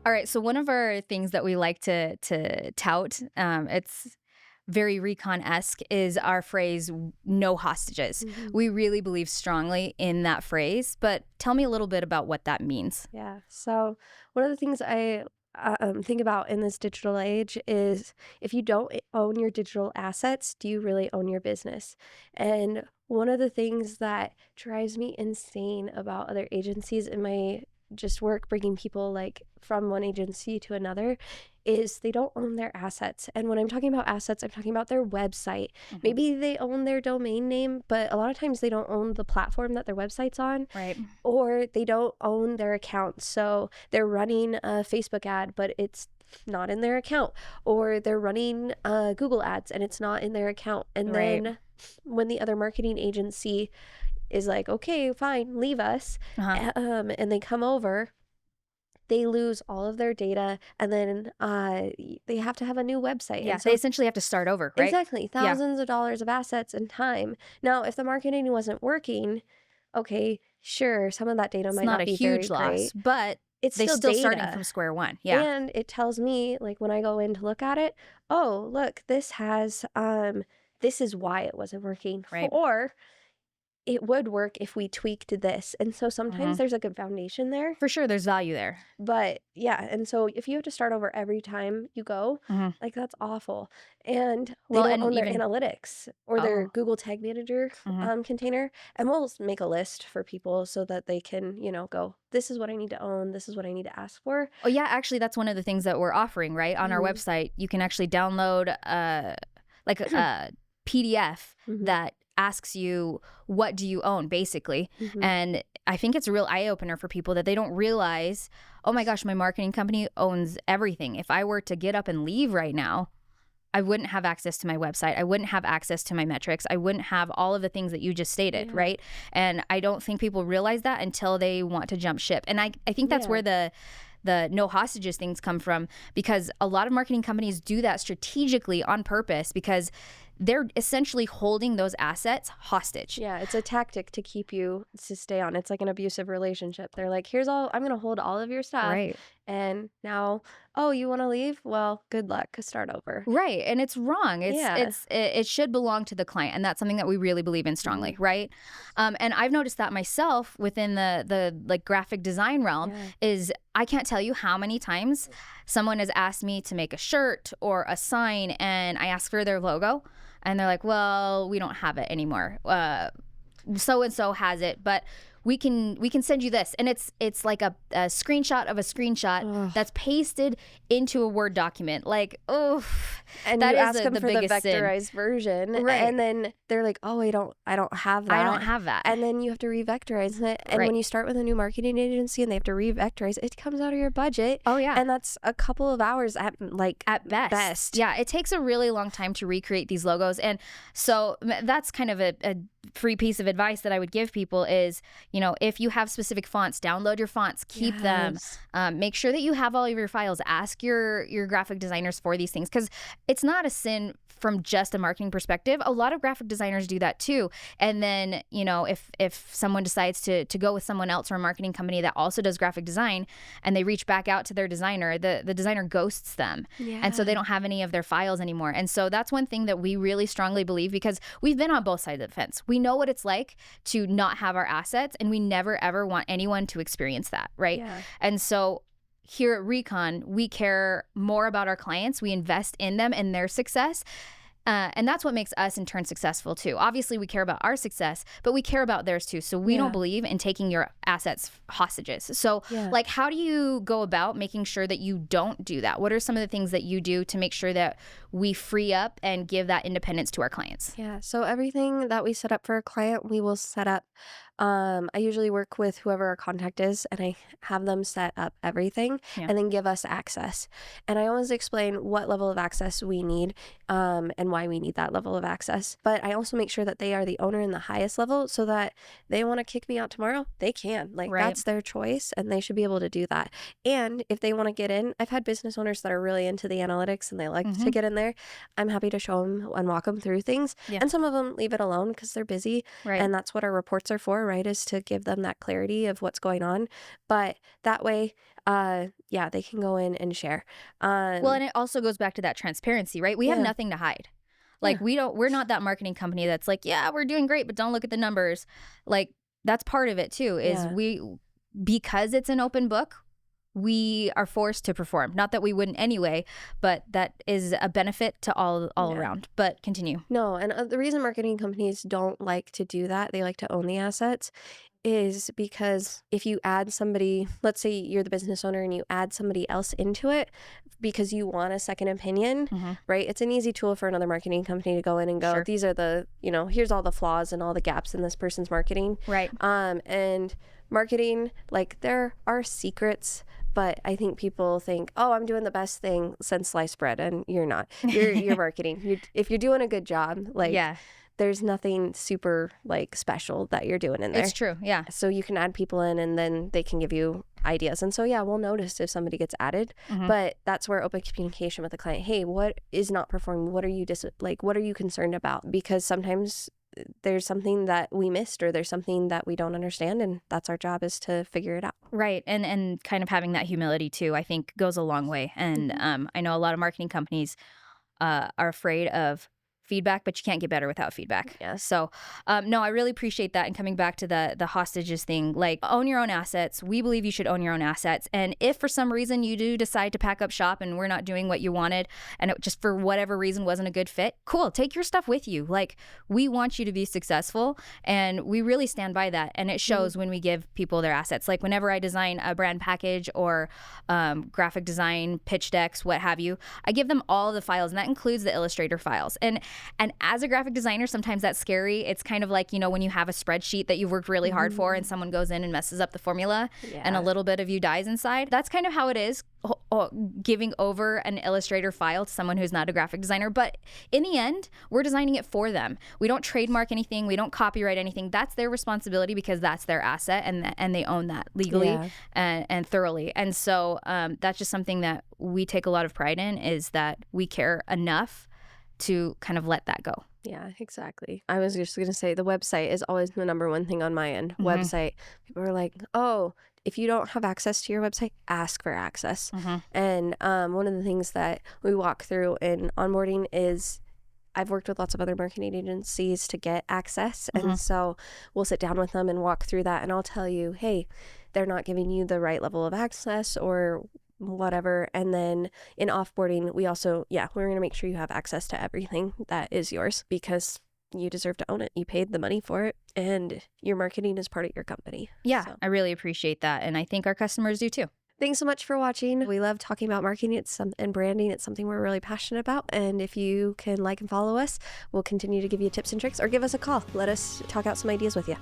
All right. So one of our things that we like to tout, it's very recon-esque, is our phrase "no hostages." Hmm. We really believe strongly in that phrase, but tell me a little bit about what that means. Yeah. So one of the things I think about in this digital age is if you don't own your digital assets, do you really own your business? And one of the things that drives me insane about other agencies in my just work bringing people like from one agency to another is they don't own their assets. And when I'm talking about assets, I'm talking about their website. Mhm. Maybe they own their domain name, but a lot of times they don't own the platform that their website's on, Right. or they don't own their account. So they're running a Facebook ad, but it's not in their account, or they're running Google ads and it's not in their account. And Right. then when the other marketing agency is like, okay, fine, leave us, Uh-huh. and they come over, they lose all of their data, and then they have to have a new website. Yeah. And They so essentially have to start over, right? exactly, Yeah. thousands of dollars of assets and time. Now, if the marketing wasn't working, okay, sure, some of that data It's might not not a be huge very loss, great. but It's they still still starting from data. square one. Yeah. And it tells me, like, when I go in to look at it, oh, look, this is why it wasn't working. Right. Or it would work if we tweaked this. And so sometimes Mhm. there's a good foundation there. For sure, there's value there. But yeah, and so if you have to start over every time you go, Mhm. like that's awful. And they Well, don't and own their even analytics or their oh. Google Tag Manager Mhm. container. And we'll make a list for people so that they can, go, this is what I need to own, this is what I need to ask for. Oh, yeah, actually, that's one of the things that we're offering, right? On our Hmm. website, you can actually download like a PDF Hmm. that asks you what do you own, basically. Hmm. And I think it's a real eye opener for people that they don't realize, oh my gosh, my marketing company owns everything. If I were to get up and leave right now, I wouldn't have access to my website. I wouldn't have access to my metrics. I wouldn't have all of the things that you just stated, Yeah. right? And I don't think people realize that until they want to jump ship. And I think that's Yeah. where the no hostages things come from, because a lot of marketing companies do that strategically on purpose because they're essentially holding those assets hostage. Yeah, it's a tactic to keep you to stay on. It's like an abusive relationship. They're like, here's all, I'm going to hold all of your stuff. Right. And now, oh, you want to leave? Well, good luck. Start over. Right, and it's wrong. Yeah. It should belong to the client, and that's something that we really believe in strongly, Mhm. right? And I've noticed that myself within the like graphic design realm. Yeah. Is I can't tell you how many times someone has asked me to make a shirt or a sign, and I ask for their logo, and they're like, "Well, we don't have it anymore. So and so has it, but we can send you this," and it's like a screenshot of a screenshot Ugh. that's pasted into a Word document. Like, oh, And that you is ask them the for the biggest sin. vectorized version, Right. and then they're like, "Oh, I don't have I don't that." have that. And then you have to re-vectorize it. And Right. when you start with a new marketing agency and they have to re-vectorize, it comes out of your budget. Oh yeah. And that's a couple of hours at like At best. Yeah, it takes a really long time to recreate these logos. And so that's kind of a free piece of advice that I would give people is, if you have specific fonts, download your fonts, keep them. Yes. Make sure that you have all of your files. Ask your graphic designers for these things, because it's not a sin from just a marketing perspective. A lot of graphic designers do that too. And then, if someone decides to go with someone else or a marketing company that also does graphic design and they reach back out to their designer, the designer ghosts them. Yeah. And so they don't have any of their files anymore. And so that's one thing that we really strongly believe, because we've been on both sides of the fence. We know what it's like to not have our assets, and we never ever want anyone to experience that, right? Yeah. And so here at Recon, we care more about our clients. We invest in them and their success. And that's what makes us in turn successful too. Obviously, we care about our success, but we care about theirs too. So we Yeah. don't believe in taking your assets hostages. So Yeah. like, how do you go about making sure that you don't do that? What are some of the things that you do to make sure that we free up and give that independence to our clients? Yeah. So everything that we set up for a client, we will set up. I usually work with whoever our contact is, and I have them set up everything Yeah. and then give us access. And I always explain what level of access we need, and why we need that level of access. But I also make sure that they are the owner in the highest level, so that they want to kick me out tomorrow, they can. Like, Right. that's their choice, and they should be able to do that. And if they want to get in, I've had business owners that are really into the analytics and they like to Mhm. get in there. I'm happy to show them and walk them through things. Yeah. And some of them leave it alone because they're busy. Right. And that's what our reports are for. our right is to give them that clarity of what's going on. But that way, yeah, they can go in and share. Well, and it also goes back to that transparency, right? We have Yeah, nothing to hide. yeah, Like we're not that marketing company that's like, yeah, we're doing great, but don't look at the numbers. Like that's part of it too, is yeah, because it's an open book, we are forced to perform. Not that we wouldn't anyway, but that is a benefit to all yeah. around. But continue. No, and the reason marketing companies don't like to do that, they like to own the assets, is because if you add somebody, let's say you're the business owner and you add somebody else into it because you want a second opinion, Hmm. right? It's an easy tool for another marketing company to go in and go, Sure. these are the, here's all the flaws and all the gaps in this person's marketing. Right. And marketing, like there are secrets, but I think people think, oh, I'm doing the best thing since sliced bread, and you're not. You're marketing. If you're doing a good job, like Yeah, there's nothing super like special that you're doing in there. it's true. Yeah. So you can add people in and then they can give you ideas. And so, yeah, we'll notice if somebody gets added, Hmm. but that's where open communication with the client. Hey, what is not performing? What are you what are you concerned about? Because sometimes there's something that we missed or there's something that we don't understand. And that's our job, is to figure it out. Right. And kind of having that humility too, I think goes a long way. And Mhm. I know a lot of marketing companies are afraid of feedback, but you can't get better without feedback. Yeah. So, no, I really appreciate that. And coming back to the hostages thing, like own your own assets. We believe you should own your own assets. And if for some reason you do decide to pack up shop and we're not doing what you wanted, and it just for whatever reason wasn't a good fit, cool, take your stuff with you. Like we want you to be successful, and we really stand by that. And it shows when we give people their assets. Like whenever I design a brand package or graphic design, pitch decks, what have you, I give them all the files, and that includes the Illustrator files. And as a graphic designer, sometimes that's scary. It's kind of like, when you have a spreadsheet that you've worked really hard for and someone goes in and messes up the formula and a Yeah. little bit of you dies inside. That's kind of how it is, giving over an Illustrator file to someone who's not a graphic designer. But in the end, we're designing it for them. We don't trademark anything. We don't copyright anything. That's their responsibility because that's their asset, and they own that legally Yeah. and thoroughly. And so that's just something that we take a lot of pride in, is that we care enough to kind of let that go. Yeah, exactly. I was just going to say the website is always the number one thing on my end. Mhm. Website. People are like, oh, if you don't have access to your website, ask for access. Mhm. And one of the things that we walk through in onboarding is I've worked with lots of other marketing agencies to get access. Mhm. And so we'll sit down with them and walk through that. And I'll tell you, hey, they're not giving you the right level of access or whatever. And then in offboarding, we also, we're going to make sure you have access to everything that is yours, because you deserve to own it. You paid the money for it, and your marketing is part of your company. Yeah, So, I really appreciate that. And I think our customers do too. thanks so much for watching. We love talking about marketing and branding. It's something we're really passionate about. And if you can like and follow us, we'll continue to give you tips and tricks, or give us a call. Let us talk out some ideas with you.